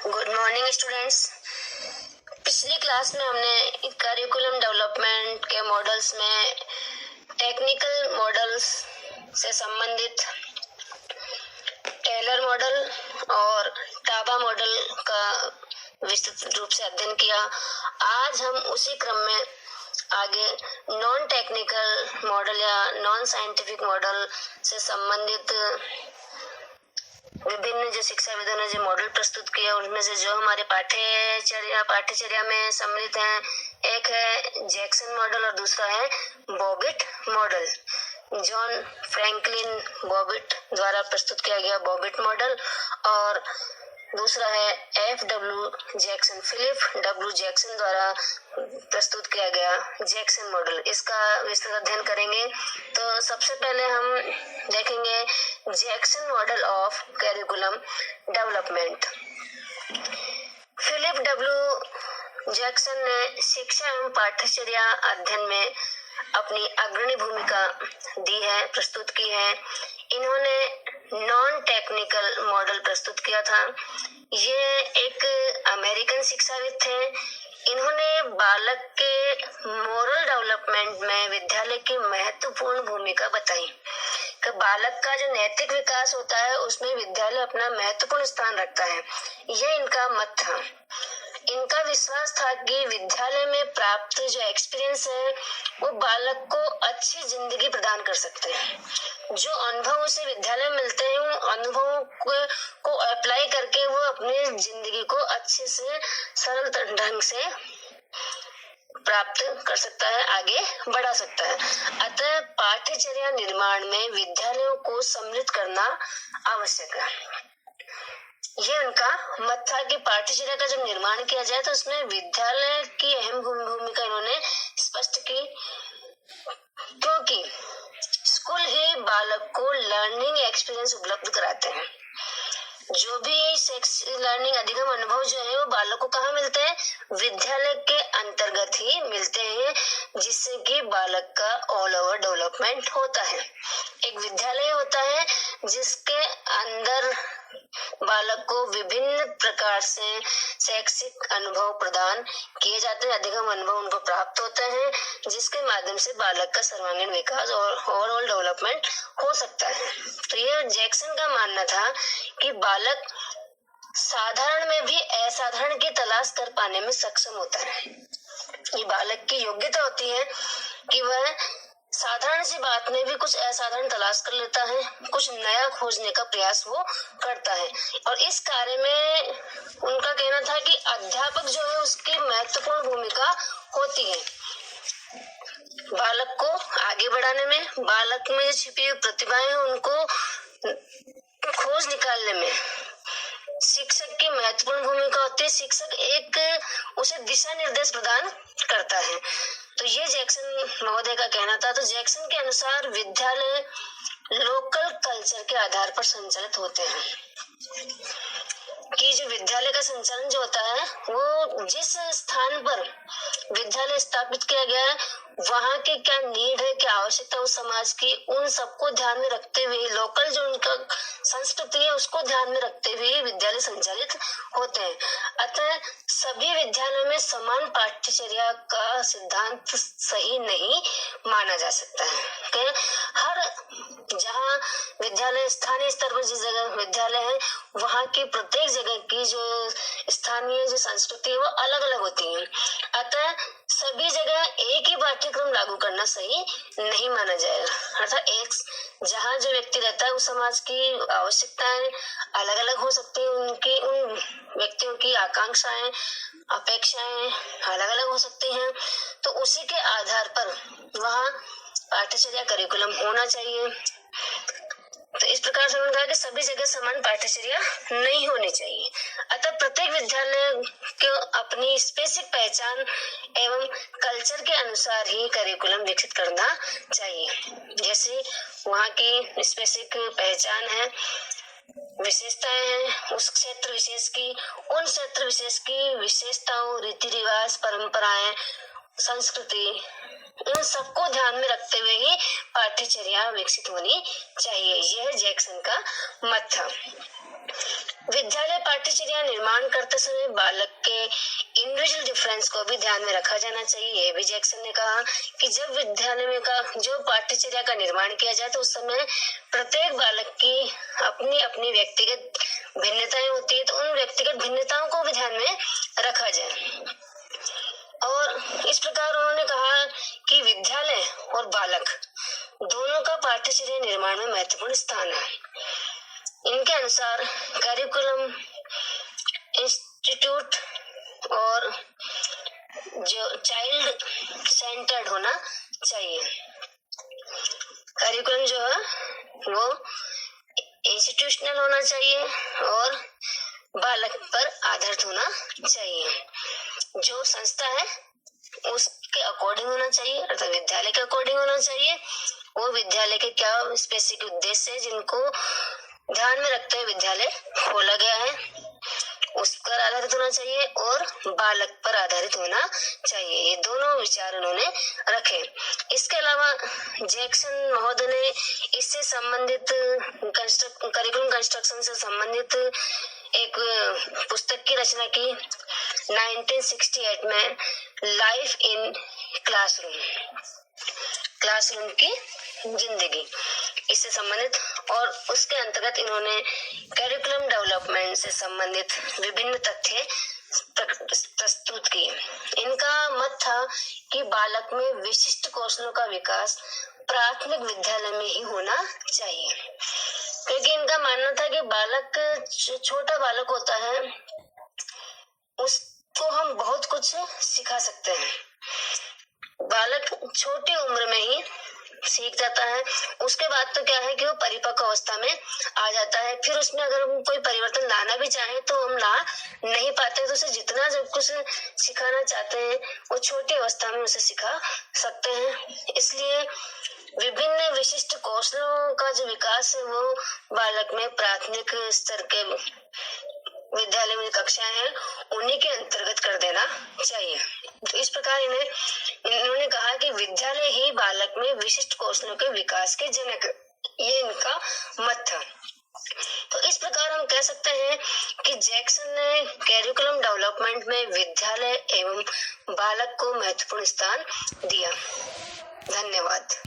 Good morning students. पिछली class में हमने करिकुलम डेवलपमेंट के मॉडल्स में टेक्निकल मॉडल्स से संबंधित टेलर मॉडल और टाबा मॉडल का विस्तृत रूप से अध्ययन किया। आज हम उसी क्रम में आगे नॉन टेक्निकल मॉडल या नॉन साइंटिफिक मॉडल से संबंधित विभिन्न जो शिक्षाविदों ने जो मॉडल प्रस्तुत किया उनमें से जो हमारे पाठ्यचर्या में सम्मिलित हैं, एक है जैक्सन मॉडल और दूसरा है बॉबिट मॉडल। जॉन फ्रैंकलिन बॉबिट द्वारा प्रस्तुत किया गया बॉबिट मॉडल और दूसरा है फिलिप डब्ल्यू जैक्सन द्वारा प्रस्तुत किया गया जैक्सन मॉडल। इसका विस्तृत अध्ययन करेंगे। तो सबसे पहले हम देखेंगे Jackson model of curriculum development. Philip W Jackson ने शिक्षा एवं पाठ्यचर्या अध्ययन में अपनी अग्रणी भूमिका दी है, प्रस्तुत की है। इन्होंने नॉन टेक्निकल मॉडल प्रस्तुत किया था। ये एक अमेरिकन शिक्षाविद थे। इन्होंने बालक के मोरल डेवलपमेंट में विद्यालय की महत्वपूर्ण भूमिका बताई कि बालक का जो नैतिक विकास होता है उसमें विद्यालय अपना महत्वपूर्ण स्थान रखता है। यह इनका मत था। इनका विश्वास था कि विद्यालय में प्राप्त जो एक्सपीरियंस है वो बालक को अच्छी जिंदगी प्रदान कर सकते हैं। जो अनुभव उसे विद्यालय में मिलते हैं उन अनुभवों को अप्लाई करके वो अपनी जिंदगी को अच्छे से सरल ढंग से प्राप्त कर सकता है, आगे बढ़ा सकता है। अतः पाठ्यचर्या निर्माण में विद्यालयों को सम्मिलित करना आवश्यक है। ये उनका मत था कि पाठ्यचर्या का जब निर्माण किया जाए तो उसमें विद्यालय की अहम भूमिका इन्होंने स्पष्ट की, क्योंकि स्कूल ही बालक को लर्निंग एक्सपीरियंस उपलब्ध कराते हैं। जो भी सेक्स लर्निंग अधिगम अनुभव जो है वो बालक को कहाँ मिलते हैं? विद्यालय के अंतर्गत ही मिलते हैं, जिससे कि बालक का ऑल ओवर डेवलपमेंट होता है। एक विद्यालय होता है जिसके अंदर बालक को विभिन्न प्रकार से शैक्षिक अनुभव प्रदान किए जाते हैं, अधिगम अनुभव उनको प्राप्त होते हैं, जिसके माध्यम से बालक का सर्वांगीण विकास और ओवरऑल डेवलपमेंट हो सकता है। तो ये जैक्सन का मानना था कि बालक साधारण में भी असाधारण की तलाश कर पाने में सक्षम होता है। ये बालक की योग्यता होती है कि वह साधारण सी बात में भी कुछ असाधारण तलाश कर लेता है, कुछ नया खोजने का प्रयास वो करता है। और इस कार्य में उनका कहना था कि अध्यापक जो है उसकी महत्वपूर्ण भूमिका होती है बालक को आगे बढ़ाने में, बालक में जो छिपी हुई प्रतिभाएं हैं उनको खोज निकालने में शिक्षक की महत्वपूर्ण भूमिका होती है। शिक्षक एक उसे दिशा निर्देश प्रदान करता है। तो ये जैक्सन महोदय का कहना था। तो जैक्सन के अनुसार विद्यालय लोकल कल्चर के आधार पर संचालित होते हैं, कि जो विद्यालय का संचालन जो होता है वो जिस स्थान पर विद्यालय स्थापित किया गया है वहाँ की क्या नीड है, क्या आवश्यकता उस समाज की, उन सबको ध्यान में रखते हुए लोकल जो उनका संस्कृति है उसको ध्यान में रखते हुए विद्यालय संचालित होते हैं। अतः सभी विद्यालयों में समान पाठ्यचर्या का सिद्धांत सही नहीं माना जा सकता है कि हर जहाँ विद्यालय स्थानीय स्तर पर जिस जगह विद्यालय है वहाँ की प्रत्येक जगह की जो स्थानीय जो संस्कृति है वो अलग अलग होती है। अतः सभी जगह एक ही पाठ्यक्रम लागू करना सही नहीं माना जाएगा। अर्थात एक जहाँ जो व्यक्ति रहता है उस समाज की आवश्यकताएं अलग अलग हो सकती है, उनकी उन व्यक्तियों की आकांक्षाएं अपेक्षाएं अलग अलग हो सकती हैं। तो उसी के आधार पर वहाँ पाठ्यचर्या करिकुलम होना चाहिए। तो इस प्रकार से उन्होंने कहा कि सभी जगह समान पाठ्यचर्या नहीं होनी चाहिए। अतः प्रत्येक विद्यालय को अपनी स्पेसिफिक पहचान एवं कल्चर के अनुसार ही करिकुलम विकसित करना चाहिए। जैसे वहाँ की स्पेसिफिक पहचान है, विशेषताएं हैं उस क्षेत्र विशेष की, उन क्षेत्र विशेष की विशेषताओं, रीति रिवाज, परंपराएं, संस्कृति इन सबको ध्यान में रखते हुए ही पाठ्यचर्या विकसित होनी चाहिए। यह जैक्सन का मत था। विद्यालय पाठ्यचर्या निर्माण करते समय बालक के इंडिविजुअल डिफरेंस को भी ध्यान में रखा जाना चाहिए। ये भी जैक्सन ने कहा कि जब विद्यालय में का जो पाठ्यचर्या का निर्माण किया जाए तो उस समय प्रत्येक बालक की अपनी अपनी व्यक्तिगत भिन्नताएं होती है, तो उन व्यक्तिगत भिन्नताओं को भी ध्यान में रखा जाए। और इस प्रकार उन्होंने कहा कि विद्यालय और बालक दोनों का पाठ्यचर्या निर्माण में महत्वपूर्ण स्थान है। इनके अनुसार करिकुलम, इंस्टीट्यूट और जो चाइल्ड सेंटर्ड होना चाहिए। करिकुलम जो है वो इंस्टीट्यूशनल होना चाहिए और बालक पर आधारित होना चाहिए। जो संस्था है उसके अकॉर्डिंग होना चाहिए, अर्थात विद्यालय के अकॉर्डिंग होना चाहिए। वो विद्यालय के क्या स्पेसिफिक उद्देश्य है जिनको ध्यान में रखते हुए विद्यालय खोला गया है, उस पर आधारित होना चाहिए और बालक पर आधारित होना चाहिए। ये दोनों विचार उन्होंने रखे। इसके अलावा जैक्सन महोदय ने इससे संबंधित करिकुलम कंस्ट्रक्शन से संबंधित एक पुस्तक की रचना की 1968 में, लाइफ इन क्लासरूम की जिंदगी, इससे संबंधित, और उसके अंतर्गत इन्होंने करिकुलम डेवलपमेंट से संबंधित विभिन्न तथ्य प्रस्तुत किए। इनका मत था कि बालक में विशिष्ट कौशलों का विकास प्राथमिक विद्यालय में ही होना चाहिए, क्योंकि इनका मानना था कि बालक छोटा बालक होता है, उसको हम बहुत कुछ सिखा सकते हैं। बालक छोटी उम्र में ही सीख जाता है, उसके बाद तो क्या है कि वो परिपक्व अवस्था में आ जाता है। फिर उसमें अगर हम कोई परिवर्तन लाना भी चाहे तो हम ला नहीं पाते, तो उसे जितना जब कुछ सिखाना चाहते हैं वो छोटी अवस्था में उसे सिखा सकते हैं। इसलिए विभिन्न विशिष्ट कौशलों का जो विकास है वो बालक में प्राथमिक स्तर के विद्यालय में कक्षाएं हैं उन्हीं के अंतर्गत कर देना चाहिए। तो इस प्रकार इन्होंने कहा कि विद्यालय ही बालक में विशिष्ट कौशलों के विकास के जनक, ये इनका मत था। तो इस प्रकार हम कह सकते हैं कि जैक्सन ने करिकुलम डेवलपमेंट में विद्यालय एवं बालक को महत्वपूर्ण स्थान दिया। धन्यवाद।